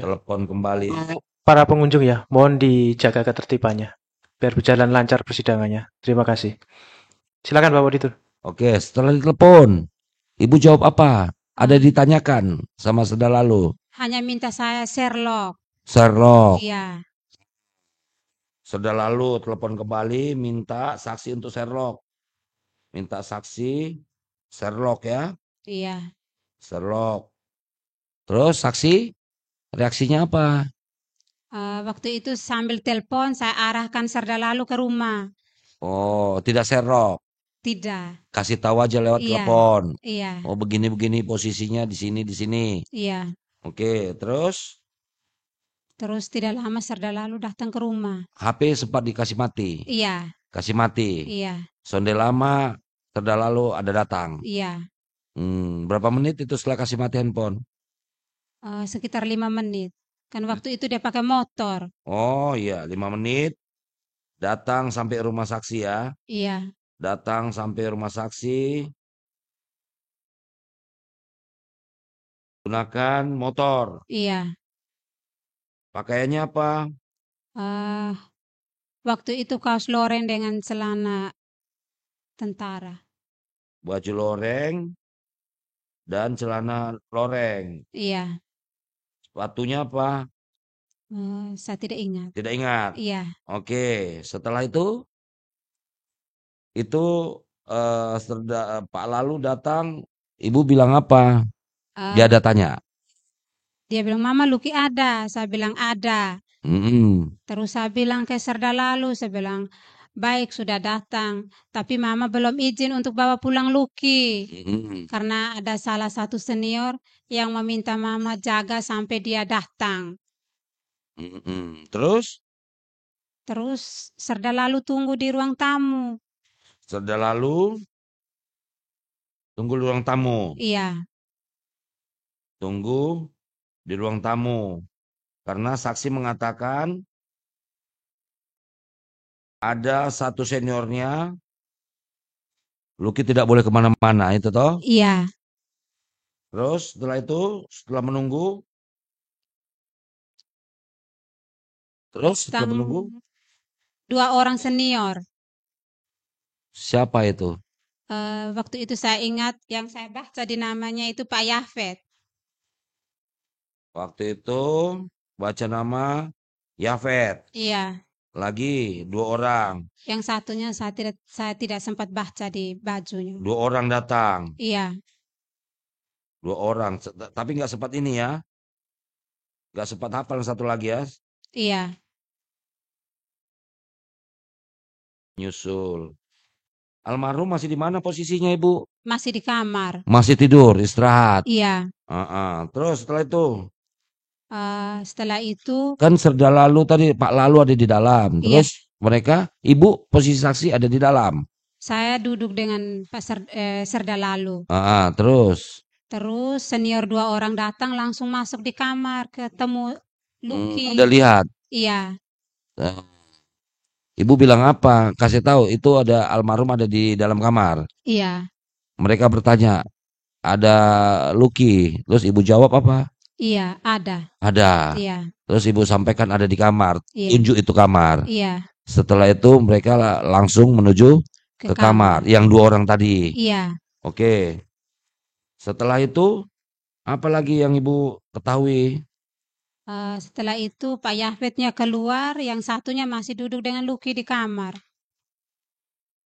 telepon kembali. Para pengunjung ya, mohon dijaga ketertibannya biar berjalan lancar persidangannya. Terima kasih. Silakan Bapak Ditur. Oke, setelah ditelepon, ibu jawab apa? Ada Ah, ditanyakan sama Serdar Lalu. hanya minta saya Sherlock. Sherlock. Iya, Serdar Lalu telepon kembali, minta saksi untuk Sherlock. Minta saksi Sherlock ya, iya. Sherlock. Terus saksi reaksinya apa? Waktu itu sambil telepon saya arahkan Serda lalu ke rumah. Oh, tidak Sherlock. Tidak. Kasih tahu aja lewat Iya, telepon. iya, Oh, begini-begini posisinya di sini di sini. iya. Oke, terus Terus tidak lama Serda lalu datang ke rumah. HP sempat dikasih mati. Iya, Kasih mati. iya, Sonde lama, Serdar Lalu ada datang. iya. Berapa menit itu setelah kasih mati handphone? Sekitar 5 menit. Kan waktu itu dia pakai motor. Oh iya, 5 menit. Datang sampai rumah saksi ya. Iya, Datang sampai rumah saksi. Gunakan motor. iya. Pakaiannya apa? eh Waktu itu kaos loreng dengan celana tentara. Baju loreng dan celana loreng. Iya, Sepatunya apa? saya tidak ingat. Tidak ingat. Iya, Oke, setelah itu Pak Lalu datang. Ibu bilang apa? Dia eh, ada tanya. dia bilang, Mama Luki ada. Saya bilang ada. Mm-mm. Terus saya bilang ke Serda lalu, saya bilang, baik sudah datang, tapi Mama belum izin untuk bawa pulang Luki. Mm-mm. Karena ada salah satu senior yang meminta Mama jaga sampai dia datang. Mm-mm. Terus Terus Serda lalu tunggu di ruang tamu. Serdar Lalu tunggu di ruang tamu. Iya, Tunggu di ruang tamu. Karena saksi mengatakan ada satu seniornya, Luki tidak boleh kemana-mana, itu toh. iya. Terus setelah itu, setelah menunggu, terus setelah Datang menunggu, 2 orang senior. siapa itu? Waktu itu saya ingat yang saya baca di namanya itu Pak Yafet. Waktu itu baca nama Yafet. Iya, Lagi 2 orang. yang satunya saya tidak sempat baca di bajunya. 2 orang datang. Iya, 2 orang. Tapi nggak sempat ini ya. Nggak sempat hafal yang satu lagi ya. iya. Nyusul. Almarhum masih di mana posisinya Ibu? Masih di kamar. Masih tidur, istirahat. Iya. Terus setelah itu, Setelah itu, kan Serdar Lalu tadi, Pak Lalu ada di dalam. iya, Terus mereka, Ibu posisi saksi ada di dalam. saya duduk dengan Pak Serda lalu. Terus, Terus senior 2 orang datang langsung masuk di kamar ketemu Lucky. udah lihat. Iya, Eh, Ibu bilang apa? Kasih tahu itu ada almarhum ada di dalam kamar. iya, Mereka bertanya, ada Lucky. Terus Ibu jawab apa? iya, ada. Ada. Iya, Terus Ibu sampaikan ada di kamar. iya, Tunjuk itu kamar. iya, Setelah itu mereka langsung menuju ke ke kamar. kamar yang 2 orang tadi. Iya. Oke. Setelah itu apa lagi yang Ibu ketahui? Setelah itu Pak Yafetnya keluar, yang satunya masih duduk dengan Lucky di kamar.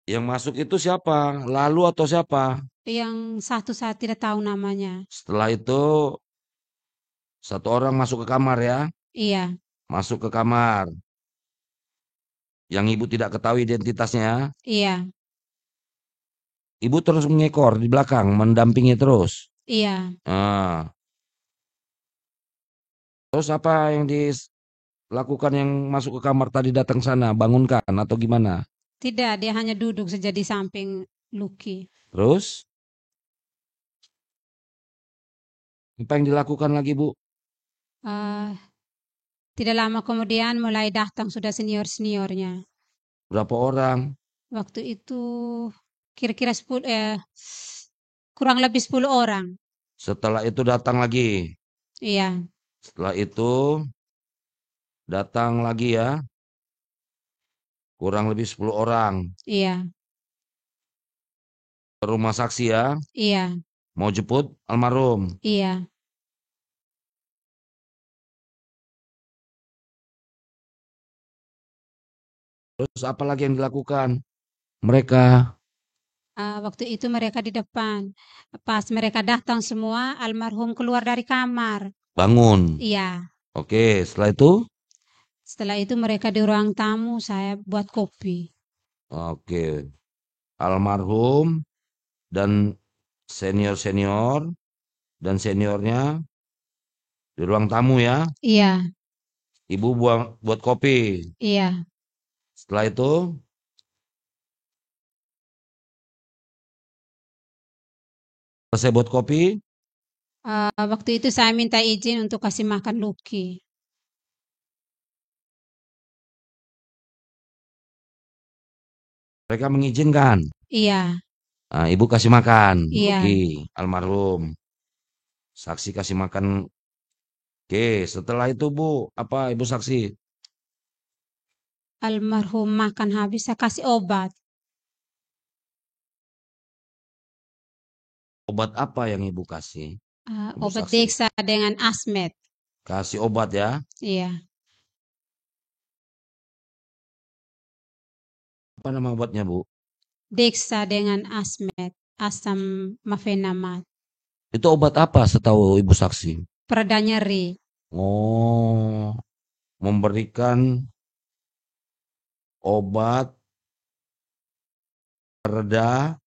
Yang masuk itu siapa? Lalu atau siapa? Yang satu saya tidak tahu namanya. Setelah itu 1 orang masuk ke kamar ya. Iya, Masuk ke kamar. Yang Ibu tidak ketahui identitasnya. iya, Ibu terus mengekor di belakang, mendampingi terus. iya. Ah, terus apa yang dilakukan yang masuk ke kamar tadi datang sana? Bangunkan atau gimana? Tidak, dia hanya duduk saja di samping Lucky. Terus apa yang dilakukan lagi Bu? Eh, Tidak lama kemudian mulai datang sudah senior-seniornya. Berapa orang? Waktu itu kira-kira 10, kurang lebih 10 orang. Setelah itu datang lagi. Iya, Setelah itu datang lagi ya, kurang lebih 10 orang Iya, ke rumah saksi ya, iya, mau jemput almarhum. iya. Terus apa lagi yang dilakukan? Mereka Waktu itu mereka di depan. Pas mereka datang semua, almarhum keluar dari kamar. bangun. Iya. Oke, setelah itu, Setelah itu mereka di ruang tamu, saya buat kopi. oke, almarhum dan senior-senior dan seniornya di ruang tamu ya. Iya, Ibu buat kopi. iya. Setelah itu, selesai buat kopi, Waktu itu saya minta izin untuk kasih makan Lucky. mereka mengizinkan. Iya, Nah, ibu kasih makan. iya. Oke, almarhum. Saksi kasih makan. Oke, setelah itu Bu, apa Ibu saksi? Almarhum makan habis, saya kasih obat. Obat apa yang Ibu kasih? Ibu Obat saksi. Dexa dengan Asmed. Kasih obat ya. Iya, Apa nama obatnya Bu? Dexa dengan Asmed. Asam mafenamat. Itu obat apa setahu Ibu saksi? Pereda nyeri. Oh, memberikan obat pereda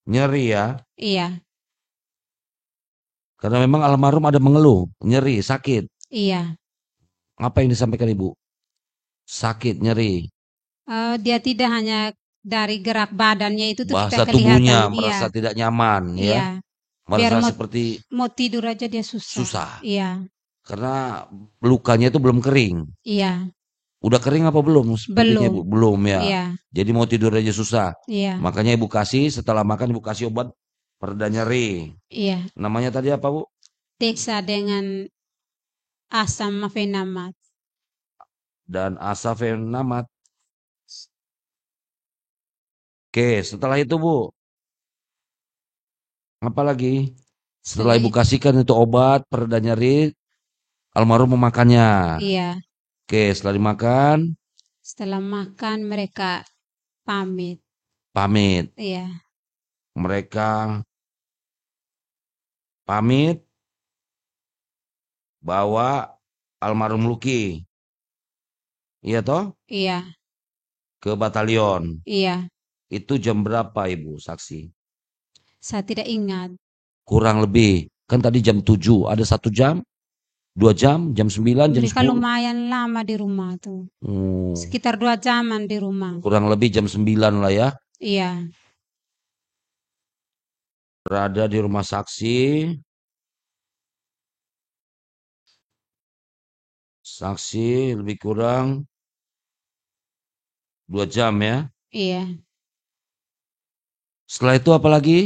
nyeri ya. Iya, Karena memang almarhum ada mengeluh, nyeri, sakit. iya. Apa yang disampaikan Ibu? Sakit, nyeri. Dia tidak hanya dari gerak badannya itu tuh Bahasa kita kelihatan. tubuhnya Iya, merasa tidak nyaman ya. iya. Biar Merasa mau seperti mau tidur aja dia susah. susah. Iya, Karena lukanya itu belum kering. iya. Udah kering apa belum sepertinya Belum. Ibu? Belum ya. Iya, Jadi mau tidur aja susah. iya, Makanya Ibu kasih, setelah makan Ibu kasih obat pereda nyeri. iya. Namanya tadi apa Bu? Dexa dengan asam mafenamat. Dan asafenamat. Oke, setelah itu Bu, apa lagi? Setelah Setelah Ibu itu, kasihkan itu obat pereda nyeri, almarhum memakannya. iya. Oke, setelah dimakan, Setelah makan mereka pamit. pamit. Iya, Mereka pamit bawa almarhum Luki. Iya toh? iya, Ke batalion. iya. Itu jam berapa Ibu saksi? Saya tidak ingat. Kurang lebih. Kan tadi jam 7. Ada 1 jam, 2 jam, jam 9, jam Mereka 10. lumayan lama di rumah tuh. Hmm, Sekitar 2 jaman di rumah. kurang lebih jam 9 lah ya. Iya, Berada di rumah saksi. Saksi lebih kurang 2 jam ya. iya. Setelah itu apa lagi?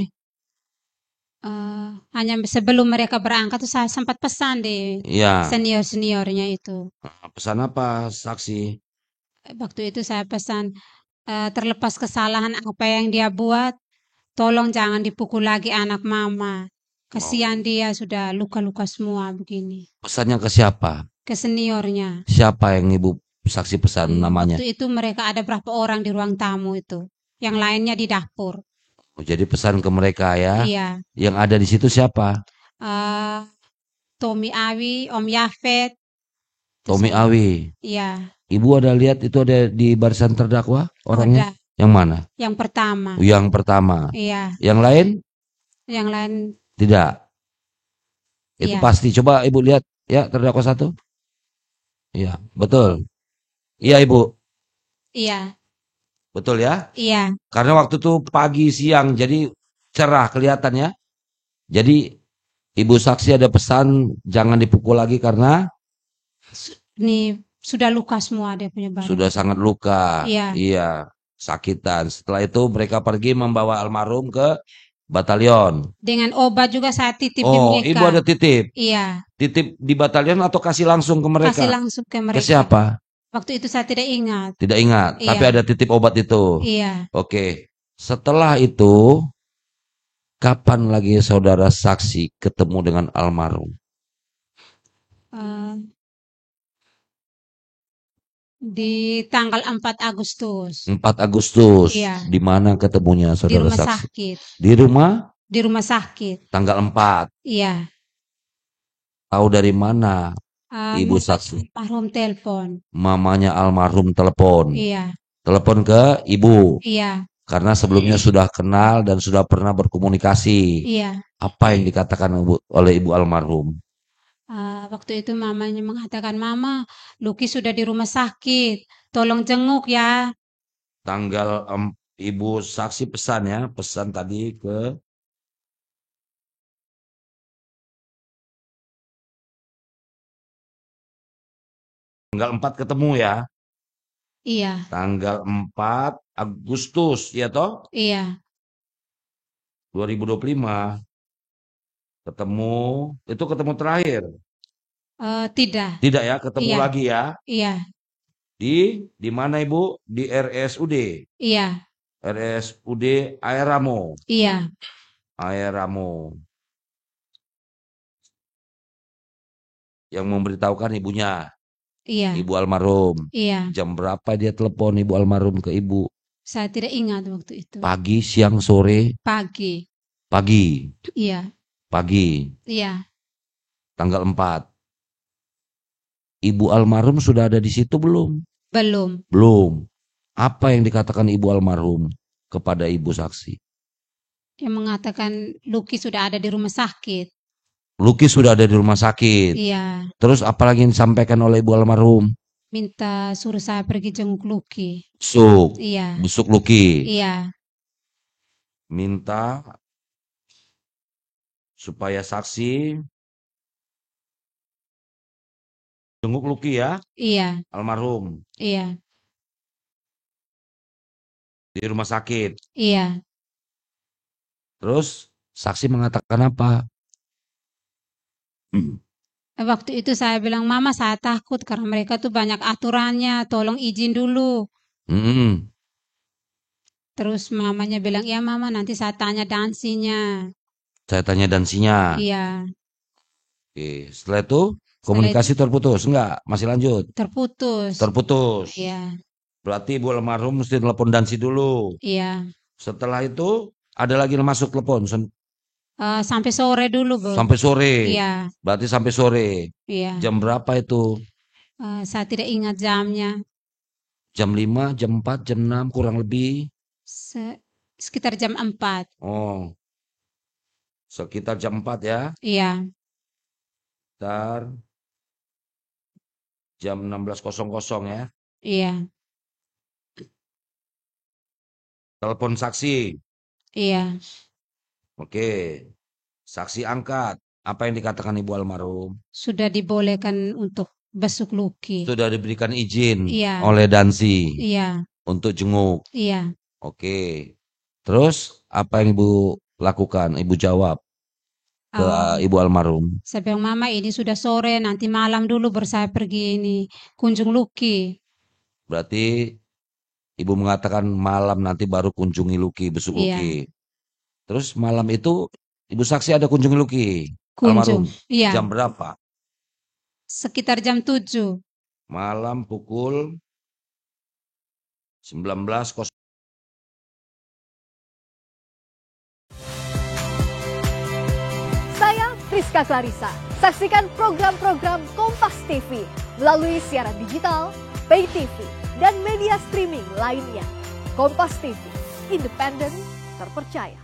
Hanya sebelum mereka berangkat tuh saya sempat pesan di Ya, senior-seniornya itu. pesan apa saksi? Waktu itu saya pesan, terlepas kesalahan apa yang dia buat, tolong jangan dipukul lagi anak mama. Oh, Kasihan dia sudah luka-luka semua begini. pesannya ke siapa? Ke seniornya. Siapa yang Ibu saksi pesan namanya? Waktu itu mereka ada berapa orang di ruang tamu itu. Yang lainnya di dapur. Oh, jadi pesan ke mereka ya. Iya. Yang ada di situ siapa? eh Tommy Awi, Om Yafet, itu Tommy semua. Awi. Iya, Ibu ada lihat itu ada di barisan terdakwa orangnya? ada. Yang mana? Yang pertama. Yang pertama. Iya, Yang lain yang lain tidak. Itu iya, pasti. Coba Ibu lihat ya terdakwa 1. Iya, betul. Iya Ibu, iya, betul ya. iya, Karena waktu itu pagi siang jadi cerah kelihatan ya. Jadi Ibu saksi ada pesan jangan dipukul lagi karena ini sudah luka semua dia punya badan. sudah sangat luka. Iya, Iya, sakitan. Setelah itu mereka pergi membawa almarhum ke Batalion. Dengan obat juga saya titip di Oh, mereka. ibu ada titip. Iya, Titip di batalion atau kasih langsung ke mereka? kasih langsung ke Ke mereka. siapa? Waktu itu saya tidak ingat. Tidak ingat, tapi Iya. ada titip obat itu. Iya. Oke. Setelah itu, kapan lagi saudara saksi ketemu dengan almarhum? Eh, di tanggal 4 Agustus 4 Agustus. Iya. Di mana ketemunya di saudara rumah saksi? sakit. Di rumah Di rumah sakit. tanggal 4. Iya. Tahu dari mana ibu saksi? Almarhum telepon. Mamanya almarhum telepon. Iya. Telepon ke ibu. Iya. Karena sebelumnya sudah kenal dan sudah pernah berkomunikasi. Iya. Apa yang dikatakan oleh ibu almarhum? Waktu itu mamanya mengatakan, Mama, Luki sudah di rumah sakit. Tolong jenguk ya. Tanggal ibu saksi pesan ya, pesan tadi ke tanggal 4 ketemu ya. Iya. Tanggal 4 Agustus ya toh? Iya. 2025. Ketemu terakhir. Tidak. Tidak ya, ketemu Iya. lagi ya. Iya. Di mana Ibu? Di RSUD. Iya. RSUD Aeramo. Iya. Aeramo. Yang memberitahukan ibunya. Iya. Ibu almarhum. Iya. Jam berapa dia telepon ibu almarhum ke ibu? Saya tidak ingat waktu itu. Pagi, siang, sore? Pagi. Pagi. Iya. Pagi. Iya. Tanggal 4. Ibu almarhum sudah ada di situ belum? Belum. Belum. Apa yang dikatakan ibu almarhum kepada ibu saksi? Dia mengatakan Luki sudah ada di rumah sakit. Luki sudah ada di rumah sakit. Iya. Terus apa lagi yang disampaikan oleh ibu almarhum? Minta suruh saya pergi jenguk Luki. Iya. Busuk Luki. Iya. Minta supaya saksi jenguk Luki ya. Iya. Almarhum. Iya. Di rumah sakit. Iya. Terus saksi mengatakan apa? Waktu itu saya bilang, Mama saya takut karena mereka tuh banyak aturannya, tolong izin dulu. Terus mamanya bilang, ya Mama nanti saya tanya dansinya. Saya tanya dansinya. Iya. Oke. Setelah itu komunikasi terputus? Enggak? Masih lanjut? Terputus. Terputus. Iya. Berarti ibu almarhum mesti telepon dansi dulu. Iya. Setelah itu ada lagi yang masuk telepon? Sampai sore dulu, Bu. Sampai sore? Iya. Berarti sampai sore? Iya. Jam berapa itu? Saya tidak ingat jamnya. Jam 5, jam 4, jam 6 kurang lebih? Sekitar jam 4. Oh, sekitar jam 4 ya? Iya. Sekitar jam 16.00 ya? Iya. Telepon saksi? Iya. Oke. Saksi angkat. Apa yang dikatakan ibu almarhum? Sudah dibolehkan untuk besuk Luki. Sudah diberikan izin Iya. oleh dansi Iya. untuk jenguk. Iya. Oke. Terus apa yang ibu lakukan? Ibu jawab ke ibu almarhum. Saya bilang, Mama ini sudah sore, nanti malam dulu baru saya pergi ini kunjung Luki. Berarti ibu mengatakan malam nanti baru kunjungi Luki, besuk Iya. Luki. Terus malam itu ibu saksi ada kunjungi Luki? Kunjung. Almarhum. Iya. Jam berapa? Sekitar jam 7. Malam pukul 19.00. Saya Priska Clarissa. Saksikan program-program Kompas TV melalui siaran digital, pay TV, dan media streaming lainnya. Kompas TV, independen, terpercaya.